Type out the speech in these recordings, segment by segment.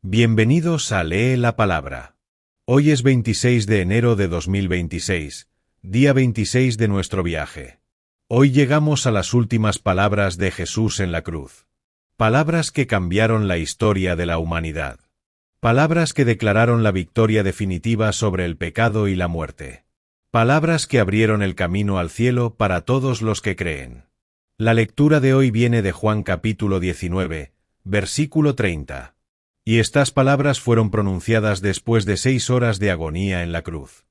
Bienvenidos a Lee la Palabra. Hoy es 26 de enero de 2026, día 26 de nuestro viaje. Hoy llegamos a las últimas palabras de Jesús en la cruz. Palabras que cambiaron la historia de la humanidad. Palabras que declararon la victoria definitiva sobre el pecado y la muerte. Palabras que abrieron el camino al cielo para todos los que creen. La lectura de hoy viene de Juan capítulo 19, versículo 30. Y estas palabras fueron pronunciadas después de 6 horas de agonía en la cruz.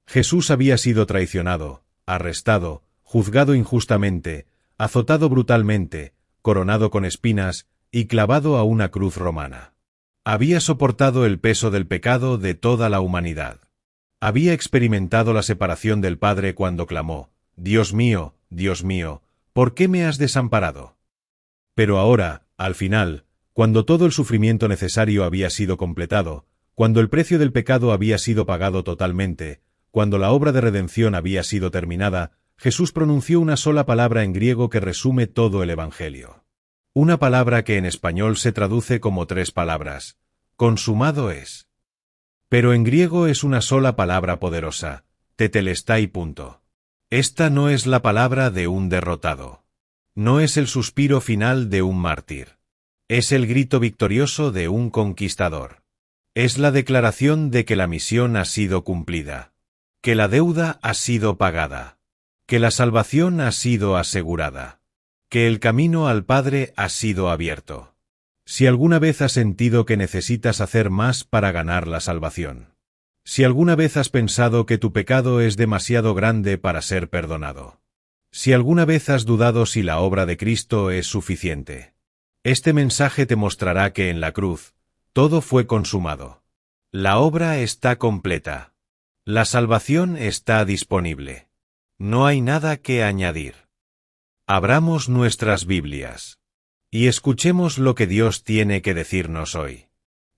Jesús había sido traicionado, arrestado, juzgado injustamente, azotado brutalmente, coronado con espinas y clavado a una cruz romana. Había soportado el peso del pecado de toda la humanidad. Había experimentado la separación del Padre cuando clamó: Dios mío, ¿por qué me has desamparado? Pero ahora, al final, cuando todo el sufrimiento necesario había sido completado, cuando el precio del pecado había sido pagado totalmente, cuando la obra de redención había sido terminada, Jesús pronunció una sola palabra en griego que resume todo el Evangelio. Una palabra que en español se traduce como 3 palabras: consumado es. Pero en griego es una sola palabra poderosa: tetelestai. Esta no es la palabra de un derrotado. No es el suspiro final de un mártir. Es el grito victorioso de un conquistador. Es la declaración de que la misión ha sido cumplida, que la deuda ha sido pagada, que la salvación ha sido asegurada, que el camino al Padre ha sido abierto. Si alguna vez has sentido que necesitas hacer más para ganar la salvación, si alguna vez has pensado que tu pecado es demasiado grande para ser perdonado, si alguna vez has dudado si la obra de Cristo es suficiente, este mensaje te mostrará que en la cruz, todo fue consumado. La obra está completa. La salvación está disponible. No hay nada que añadir. Abramos nuestras Biblias y escuchemos lo que Dios tiene que decirnos hoy.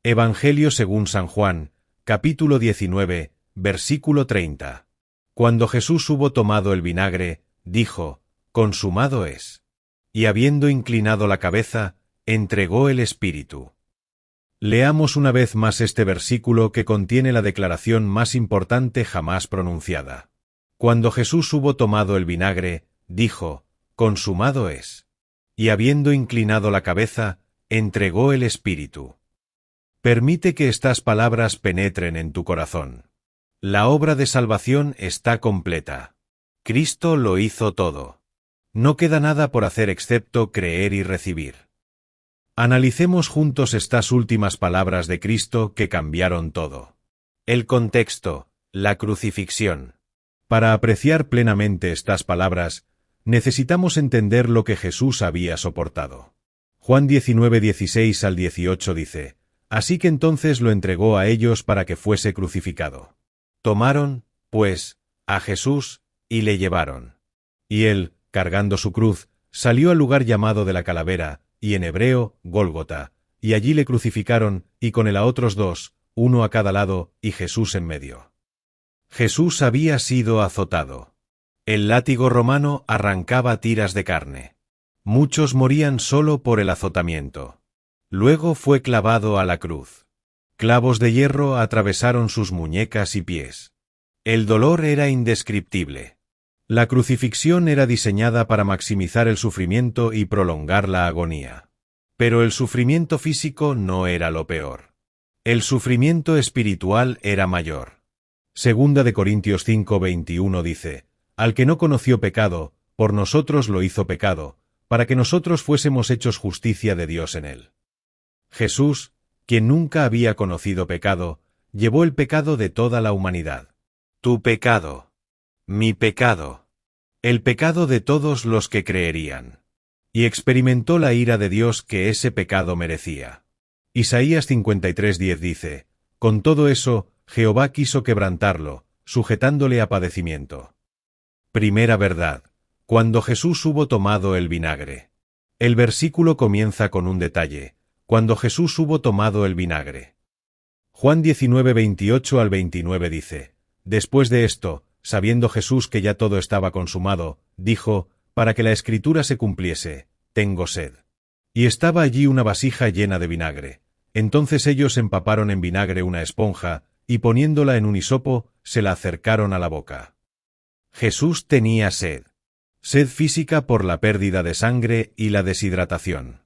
Evangelio según San Juan, capítulo 19, versículo 30. Cuando Jesús hubo tomado el vinagre, dijo: consumado es. Y habiendo inclinado la cabeza, entregó el Espíritu. Leamos una vez más este versículo que contiene la declaración más importante jamás pronunciada. Cuando Jesús hubo tomado el vinagre, dijo: consumado es. Y habiendo inclinado la cabeza, entregó el Espíritu. Permite que estas palabras penetren en tu corazón. La obra de salvación está completa. Cristo lo hizo todo. No queda nada por hacer excepto creer y recibir. Analicemos juntos estas últimas palabras de Cristo que cambiaron todo. El contexto, la crucifixión. Para apreciar plenamente estas palabras, necesitamos entender lo que Jesús había soportado. Juan 19, 16 al 18 dice: Así que entonces lo entregó a ellos para que fuese crucificado. Tomaron, pues, a Jesús y le llevaron. Y él, cargando su cruz, salió al lugar llamado de la Calavera, y en hebreo, Gólgota, y allí le crucificaron, y con él a otros 2, uno a cada lado, y Jesús en medio. Jesús había sido azotado. El látigo romano arrancaba tiras de carne. Muchos morían solo por el azotamiento. Luego fue clavado a la cruz. Clavos de hierro atravesaron sus muñecas y pies. El dolor era indescriptible. La crucifixión era diseñada para maximizar el sufrimiento y prolongar la agonía. Pero el sufrimiento físico no era lo peor. El sufrimiento espiritual era mayor. Segunda de Corintios 5:21 dice: Al que no conoció pecado, por nosotros lo hizo pecado, para que nosotros fuésemos hechos justicia de Dios en él. Jesús, quien nunca había conocido pecado, llevó el pecado de toda la humanidad. Tu pecado. Mi pecado. El pecado de todos los que creerían. Y experimentó la ira de Dios que ese pecado merecía. Isaías 53:10 dice: Con todo eso, Jehová quiso quebrantarlo, sujetándole a padecimiento. Primera verdad. Cuando Jesús hubo tomado el vinagre. El versículo comienza con un detalle: cuando Jesús hubo tomado el vinagre. Juan 19:28 al 29 dice: Después de esto, sabiendo Jesús que ya todo estaba consumado, dijo, para que la Escritura se cumpliese: tengo sed. Y estaba allí una vasija llena de vinagre. Entonces ellos empaparon en vinagre una esponja, y poniéndola en un hisopo, se la acercaron a la boca. Jesús tenía sed. Sed física por la pérdida de sangre y la deshidratación.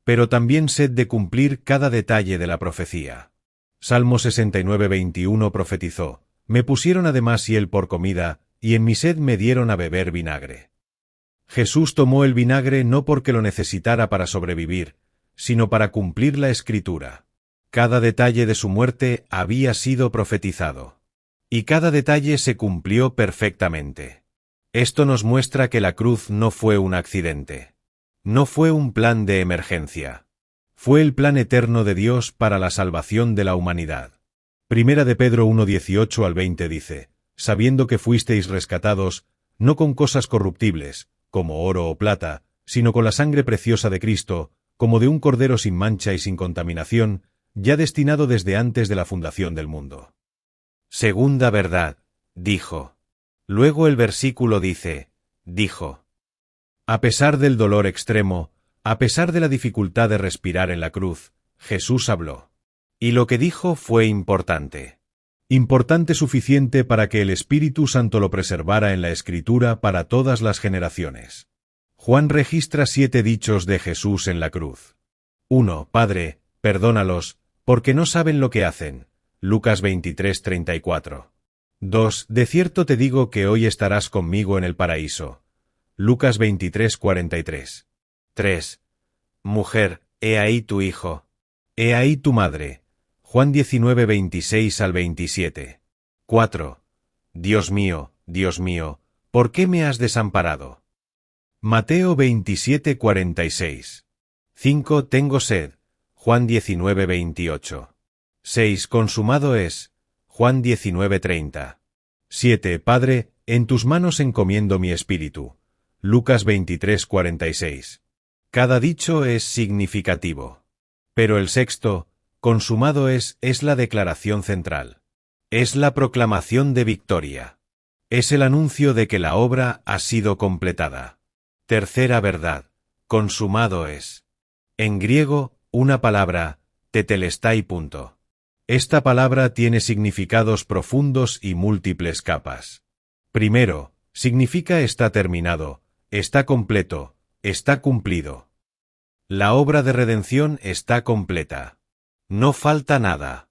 Pero también sed de cumplir cada detalle de la profecía. Salmo 69:21 profetizó: Me pusieron además hiel por comida, y en mi sed me dieron a beber vinagre. Jesús tomó el vinagre no porque lo necesitara para sobrevivir, sino para cumplir la Escritura. Cada detalle de su muerte había sido profetizado. Y cada detalle se cumplió perfectamente. Esto nos muestra que la cruz no fue un accidente. No fue un plan de emergencia. Fue el plan eterno de Dios para la salvación de la humanidad. Primera de Pedro 1:18 al 20 dice: Sabiendo que fuisteis rescatados, no con cosas corruptibles, como oro o plata, sino con la sangre preciosa de Cristo, como de un cordero sin mancha y sin contaminación, ya destinado desde antes de la fundación del mundo. Segunda verdad, dijo. Luego el versículo dijo. A pesar del dolor extremo, a pesar de la dificultad de respirar en la cruz, Jesús habló. Y lo que dijo fue importante. Importante suficiente para que el Espíritu Santo lo preservara en la Escritura para todas las generaciones. Juan registra 7 dichos de Jesús en la cruz. 1. Padre, perdónalos, porque no saben lo que hacen. Lucas 23:34. 2. De cierto te digo que hoy estarás conmigo en el paraíso. Lucas 23:43. 3. Mujer, he ahí tu hijo. He ahí tu madre. Juan 19:26 al 27. 4. Dios mío, ¿por qué me has desamparado? Mateo 27:46. 5. Tengo sed. Juan 19:28. 6. Consumado es. Juan 19:30. 7. Padre, en tus manos encomiendo mi espíritu. Lucas 23:46. Cada dicho es significativo. Pero el sexto, consumado es la declaración central. Es la proclamación de victoria. Es el anuncio de que la obra ha sido completada. Tercera verdad, consumado es. En griego, una palabra, tetelestai. Esta palabra tiene significados profundos y múltiples capas. Primero, significa está terminado, está completo, está cumplido. La obra de redención está completa. No falta nada.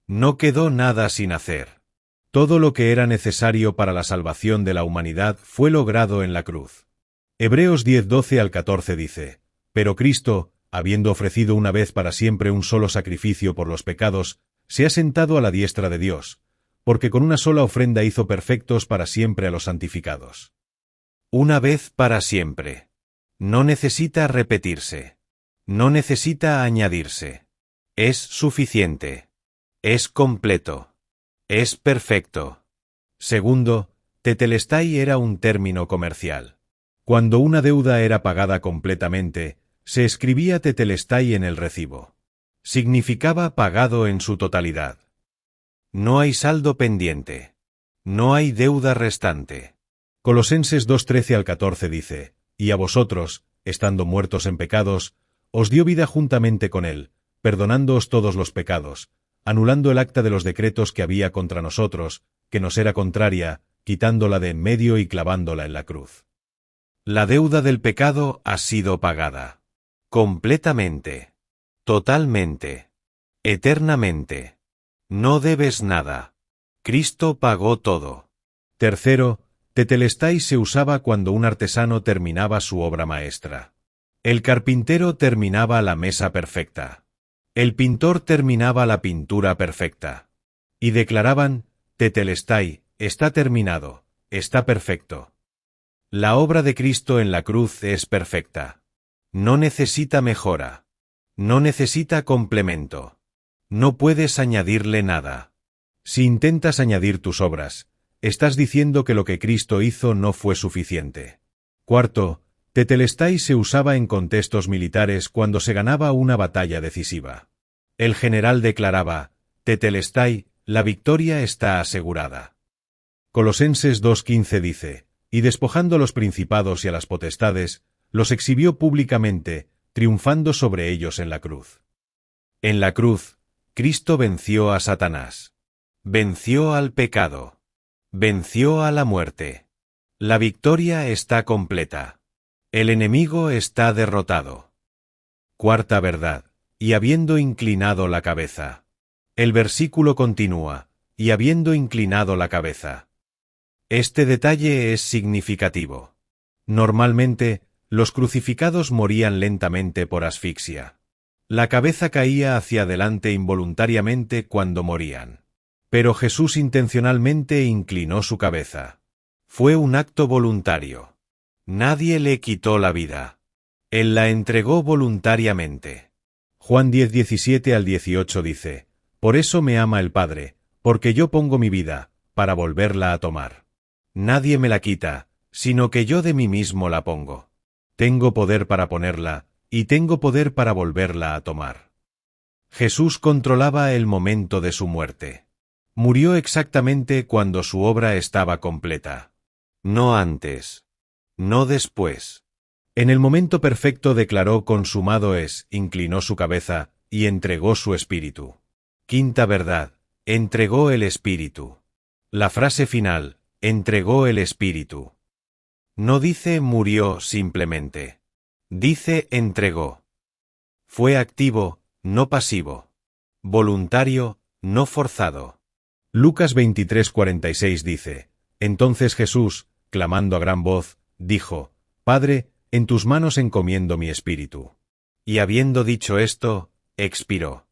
No quedó nada sin hacer. Todo lo que era necesario para la salvación de la humanidad fue logrado en la cruz. Hebreos 10:12 al 14 dice: Pero Cristo, habiendo ofrecido una vez para siempre un solo sacrificio por los pecados, se ha sentado a la diestra de Dios, porque con una sola ofrenda hizo perfectos para siempre a los santificados. Una vez para siempre. No necesita repetirse. No necesita añadirse. Es suficiente. Es completo. Es perfecto. Segundo, tetelestai era un término comercial. Cuando una deuda era pagada completamente, se escribía tetelestai en el recibo. Significaba pagado en su totalidad. No hay saldo pendiente. No hay deuda restante. Colosenses 2:13 al 14 dice: Y a vosotros, estando muertos en pecados, os dio vida juntamente con él, perdonándoos todos los pecados, anulando el acta de los decretos que había contra nosotros, que nos era contraria, quitándola de en medio y clavándola en la cruz. La deuda del pecado ha sido pagada. Completamente. Totalmente. Eternamente. No debes nada. Cristo pagó todo. Tercero, tetelestai se usaba cuando un artesano terminaba su obra maestra. El carpintero terminaba la mesa perfecta. El pintor terminaba la pintura perfecta. Y declaraban: tetelestai, está terminado, está perfecto. La obra de Cristo en la cruz es perfecta. No necesita mejora. No necesita complemento. No puedes añadirle nada. Si intentas añadir tus obras, estás diciendo que lo que Cristo hizo no fue suficiente. Cuarto, tetelestai se usaba en contextos militares cuando se ganaba una batalla decisiva. El general declaraba: tetelestai, la victoria está asegurada. Colosenses 2:15 dice: Y despojando a los principados y a las potestades, los exhibió públicamente, triunfando sobre ellos en la cruz. En la cruz, Cristo venció a Satanás. Venció al pecado. Venció a la muerte. La victoria está completa. El enemigo está derrotado. Cuarta verdad, y habiendo inclinado la cabeza. El versículo continúa, y habiendo inclinado la cabeza. Este detalle es significativo. Normalmente, los crucificados morían lentamente por asfixia. La cabeza caía hacia adelante involuntariamente cuando morían. Pero Jesús intencionalmente inclinó su cabeza. Fue un acto voluntario. Nadie le quitó la vida. Él la entregó voluntariamente. Juan 10:17 al 18 dice: Por eso me ama el Padre, porque yo pongo mi vida, para volverla a tomar. Nadie me la quita, sino que yo de mí mismo la pongo. Tengo poder para ponerla, y tengo poder para volverla a tomar. Jesús controlaba el momento de su muerte. Murió exactamente cuando su obra estaba completa. No antes. No después. En el momento perfecto declaró consumado es, inclinó su cabeza, y entregó su espíritu. Quinta verdad, entregó el espíritu. La frase final, entregó el espíritu. No dice murió simplemente. Dice entregó. Fue activo, no pasivo. Voluntario, no forzado. Lucas 23:46 dice: Entonces Jesús, clamando a gran voz, dijo: Padre, en tus manos encomiendo mi espíritu. Y habiendo dicho esto, expiró.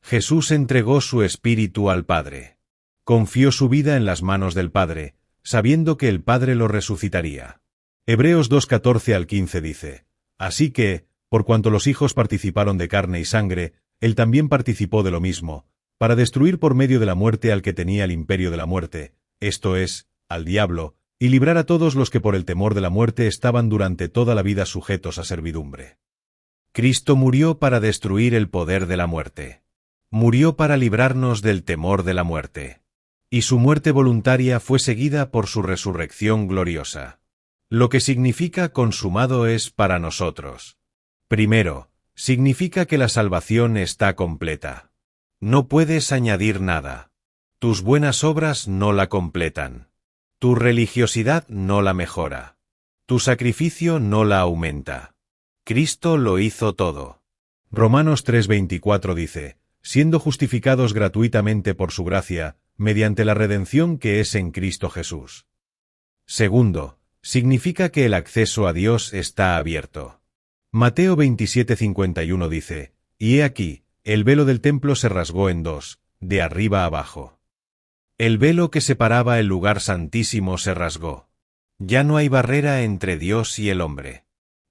Jesús entregó su espíritu al Padre. Confió su vida en las manos del Padre, sabiendo que el Padre lo resucitaría. Hebreos 2:14 al 15 dice: Así que, por cuanto los hijos participaron de carne y sangre, él también participó de lo mismo, para destruir por medio de la muerte al que tenía el imperio de la muerte, esto es, al diablo, y librar a todos los que por el temor de la muerte estaban durante toda la vida sujetos a servidumbre. Cristo murió para destruir el poder de la muerte. Murió para librarnos del temor de la muerte. Y su muerte voluntaria fue seguida por su resurrección gloriosa. Lo que significa consumado es para nosotros. Primero, significa que la salvación está completa. No puedes añadir nada. Tus buenas obras no la completan. Tu religiosidad no la mejora. Tu sacrificio no la aumenta. Cristo lo hizo todo. Romanos 3:24 dice: Siendo justificados gratuitamente por su gracia, mediante la redención que es en Cristo Jesús. Segundo, significa que el acceso a Dios está abierto. Mateo 27:51 dice: Y he aquí, el velo del templo se rasgó en dos, de arriba abajo. El velo que separaba el lugar santísimo se rasgó. Ya no hay barrera entre Dios y el hombre.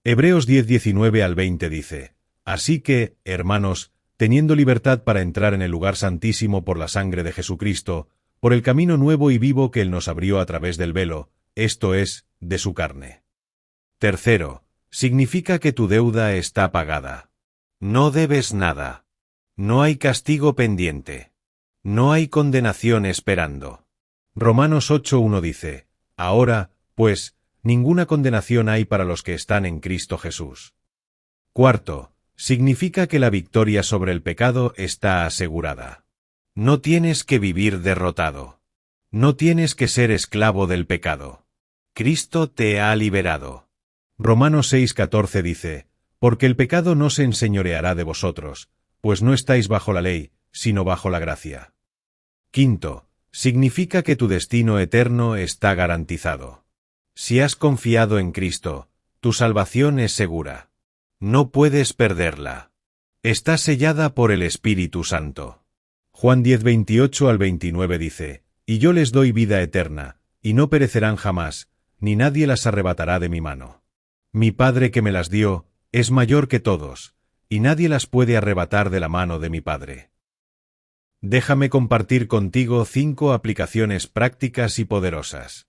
Hebreos 10:19 al 20 dice: Así que, hermanos, teniendo libertad para entrar en el lugar santísimo por la sangre de Jesucristo, por el camino nuevo y vivo que Él nos abrió a través del velo, esto es, de su carne. Tercero, significa que tu deuda está pagada. No debes nada. No hay castigo pendiente. No hay condenación esperando. Romanos 8:1 dice: Ahora, pues, ninguna condenación hay para los que están en Cristo Jesús. Cuarto, significa que la victoria sobre el pecado está asegurada. No tienes que vivir derrotado. No tienes que ser esclavo del pecado. Cristo te ha liberado. Romanos 6:14 dice: Porque el pecado no se enseñoreará de vosotros, pues no estáis bajo la ley, sino bajo la gracia. Quinto, significa que tu destino eterno está garantizado. Si has confiado en Cristo, tu salvación es segura. No puedes perderla. Está sellada por el Espíritu Santo. Juan 10:28 al 29 dice: Y yo les doy vida eterna, y no perecerán jamás, ni nadie las arrebatará de mi mano. Mi Padre que me las dio, es mayor que todos, y nadie las puede arrebatar de la mano de mi Padre. Déjame compartir contigo 5 aplicaciones prácticas y poderosas.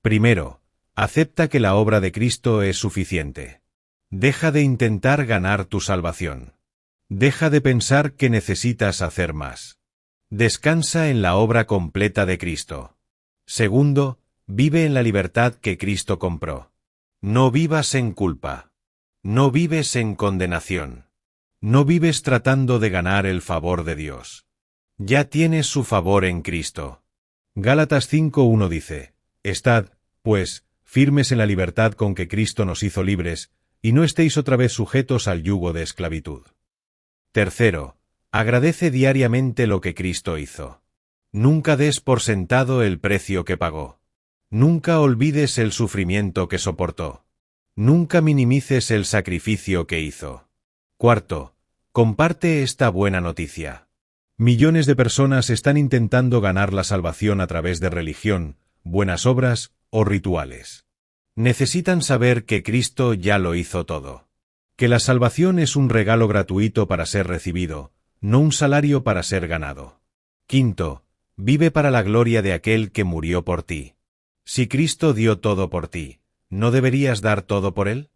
Primero, acepta que la obra de Cristo es suficiente. Deja de intentar ganar tu salvación. Deja de pensar que necesitas hacer más. Descansa en la obra completa de Cristo. Segundo, vive en la libertad que Cristo compró. No vivas en culpa. No vives en condenación. No vives tratando de ganar el favor de Dios. Ya tienes su favor en Cristo. Gálatas 5:1 dice: Estad, pues, firmes en la libertad con que Cristo nos hizo libres, y no estéis otra vez sujetos al yugo de esclavitud. Tercero, agradece diariamente lo que Cristo hizo. Nunca des por sentado el precio que pagó. Nunca olvides el sufrimiento que soportó. Nunca minimices el sacrificio que hizo. Cuarto, comparte esta buena noticia. Millones de personas están intentando ganar la salvación a través de religión, buenas obras o rituales. Necesitan saber que Cristo ya lo hizo todo. Que la salvación es un regalo gratuito para ser recibido, no un salario para ser ganado. Quinto, vive para la gloria de aquel que murió por ti. Si Cristo dio todo por ti, ¿no deberías dar todo por él?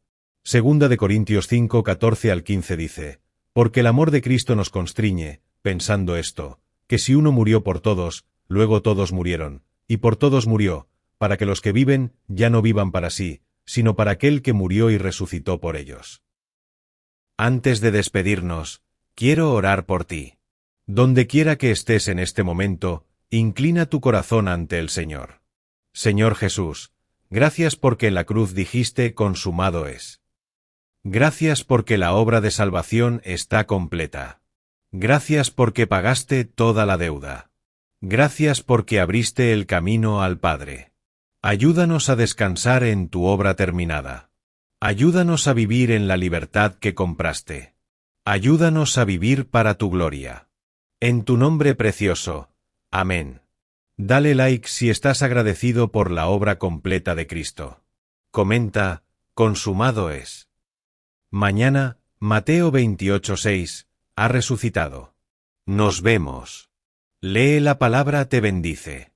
Segunda de Corintios 5:14-15 dice: Porque el amor de Cristo nos constriñe, pensando esto, que si uno murió por todos, luego todos murieron, y por todos murió, para que los que viven ya no vivan para sí, sino para aquel que murió y resucitó por ellos. Antes de despedirnos, quiero orar por ti. Donde quiera que estés en este momento, inclina tu corazón ante el Señor. Señor Jesús, gracias porque en la cruz dijiste: consumado es. Gracias porque la obra de salvación está completa. Gracias porque pagaste toda la deuda. Gracias porque abriste el camino al Padre. Ayúdanos a descansar en tu obra terminada. Ayúdanos a vivir en la libertad que compraste. Ayúdanos a vivir para tu gloria. En tu nombre precioso. Amén. Dale like si estás agradecido por la obra completa de Cristo. Comenta: consumado es. Mañana, Mateo 28:6, ha resucitado. Nos vemos. Lee la palabra te bendice.